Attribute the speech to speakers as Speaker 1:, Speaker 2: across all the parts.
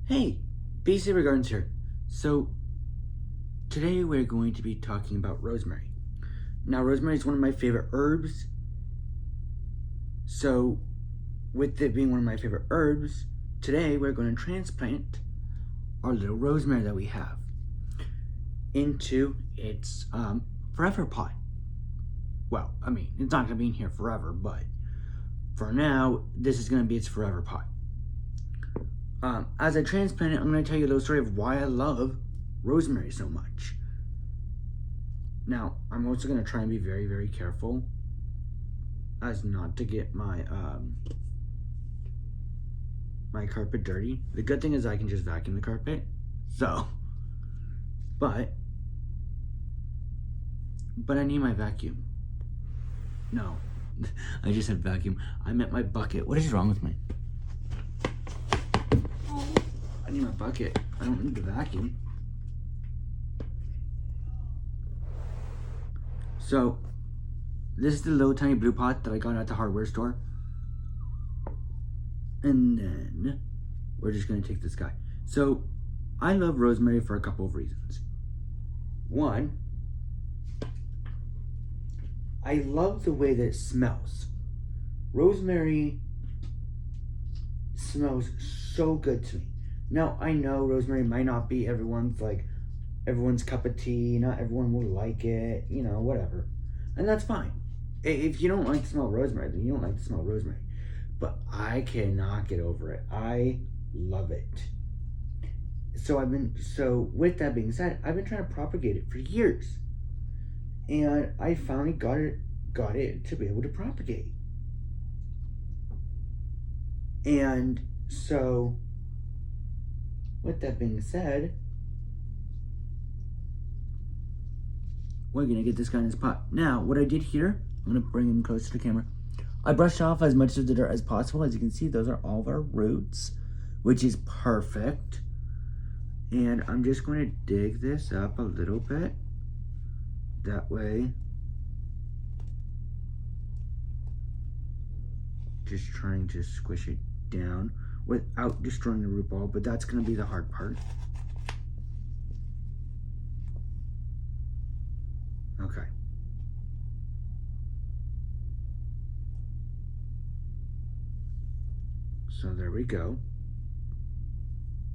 Speaker 1: Hey, BC Regards here. So, today we're going to be talking about rosemary. Now, rosemary is one of my favorite herbs. So, with it being one of my favorite herbs, today we're going to transplant our little rosemary that we have into its forever pot. Well, I mean, it's not going to be in here forever, but for now, this is going to be its forever pot. As I transplant it, I'm going to tell you a little story of why I love rosemary so much. Now, I'm also going to try and be very, very careful as not to get my my carpet dirty. The good thing is I can just vacuum the carpet. But I need my vacuum. No, I just said vacuum. I meant my bucket. What is wrong with me? I need my bucket. I don't need the vacuum. So, this is the little tiny blue pot that I got at the hardware store. And then, we're just going to take this guy. So, I love rosemary for a couple of reasons. One, I love the way that it smells. Rosemary smells so good to me. Now, I know rosemary might not be everyone's cup of tea. Not everyone will like it, whatever. And that's fine. If you don't like the smell of rosemary, then you don't like the smell of rosemary. But I cannot get over it. I love it. So with that being said, I've been trying to propagate it for years. And I finally got it to be able to propagate. And so, with that being said, we're going to get this guy in his pot. Now, what I did here, I'm going to bring him close to the camera. I brushed off as much of the dirt as possible. As you can see, those are all of our roots, which is perfect. And I'm just going to dig this up a little bit. That way, just trying to squish it down without destroying the root ball, but that's going to be the hard part. Okay. So there we go.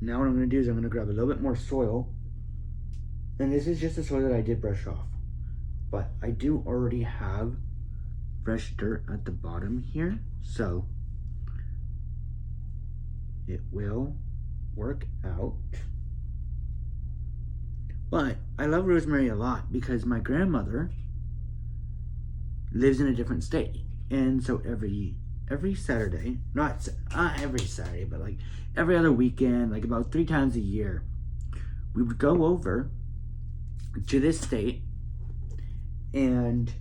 Speaker 1: Now what I'm going to do is I'm going to grab a little bit more soil. And this is just the soil that I did brush off. But I do already have fresh dirt at the bottom here. So it will work out. But I love rosemary a lot because my grandmother lives in a different state. And so every Saturday, not every Saturday, but like every other weekend, like about 3 times a year, we would go over to this state and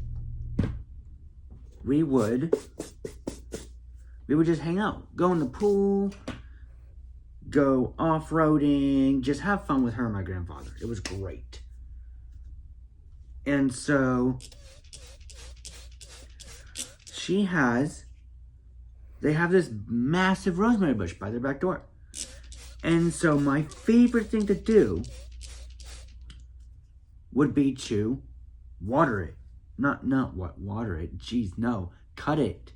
Speaker 1: we would just hang out, go in the pool, go off-roading, just have fun with her and my grandfather. It was great. And so they have this massive rosemary bush by their back door. And so my favorite thing to do would be to water it. Water it. Jeez, no. Cut it.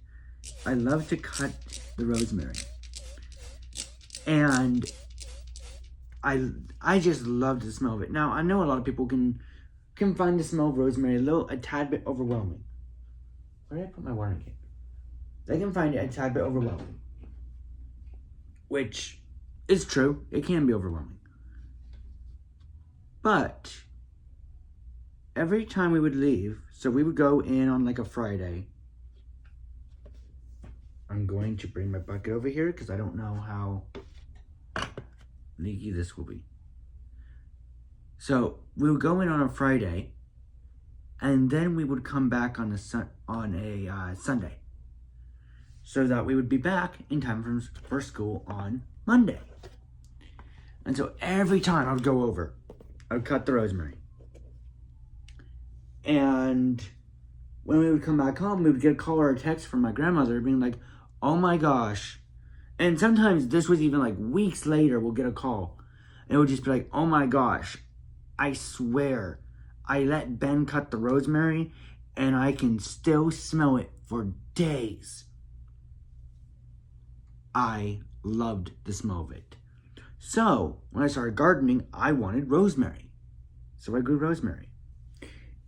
Speaker 1: I love to cut the rosemary. And I just love the smell of it. Now, I know a lot of people can find the smell of rosemary a tad bit overwhelming. Where did I put my watering can? They can find it a tad bit overwhelming. Which is true. It can be overwhelming. But every time we would leave, so we would go in on like a Friday. I'm going to bring my bucket over here because I don't know how leaky this will be. So we would go in on a Friday, and then we would come back on a Sunday, so that we would be back in time for school on Monday. And so every time I would go over, I would cut the rosemary. And when we would come back home, we would get a call or a text from my grandmother being like, "Oh my gosh, And sometimes this was even like weeks later, we'll get a call. And it would just be like, oh my gosh, I swear, I let Ben cut the rosemary and I can still smell it for days. I loved the smell of it. So when I started gardening, I wanted rosemary. So I grew rosemary.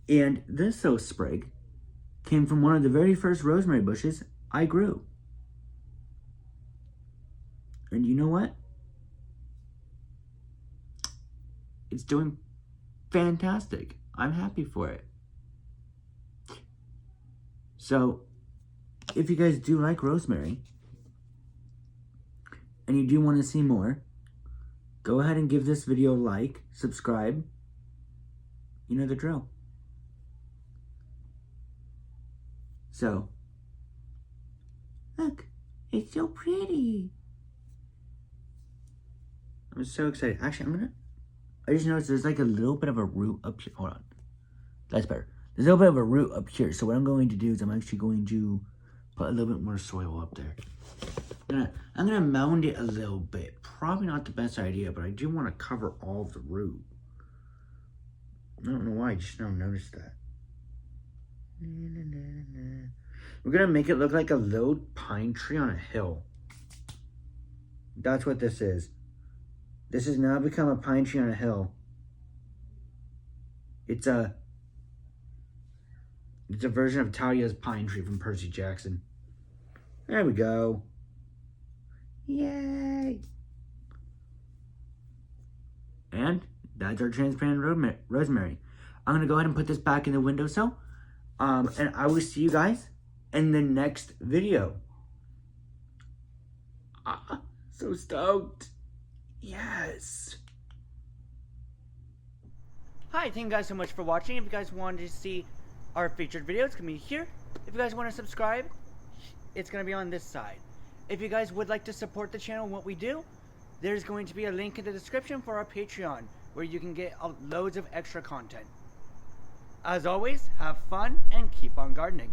Speaker 1: And this little sprig came from one of the very first rosemary bushes I grew. And you know what? It's doing fantastic. I'm happy for it. So, if you guys do like rosemary, and you do want to see more, go ahead and give this video a like, subscribe. You know the drill. So, look, it's so pretty. I'm so excited. Actually, I just noticed there's like a little bit of a root up here. Hold on. That's better. There's a little bit of a root up here. So what I'm going to do is I'm actually going to put a little bit more soil up there. I'm gonna mound it a little bit. Probably not the best idea, but I do want to cover all of the root. I don't know why, I just now noticed that. We're gonna make it look like a little pine tree on a hill. That's what this is. This has now become a pine tree on a hill. It's a version of Talia's pine tree from Percy Jackson. There we go. Yay! And that's our transparent rosemary. I'm gonna go ahead and put this back in the windowsill. And I will see you guys in the next video. So stoked. Yes. Hi, thank you guys so much for watching. If you guys wanted to see our featured video, it's going to be here. If you guys want to subscribe, it's going to be on this side. If you guys would like to support the channel and what we do, there's going to be a link in the description for our Patreon, where you can get loads of extra content. As always, have fun and keep on gardening.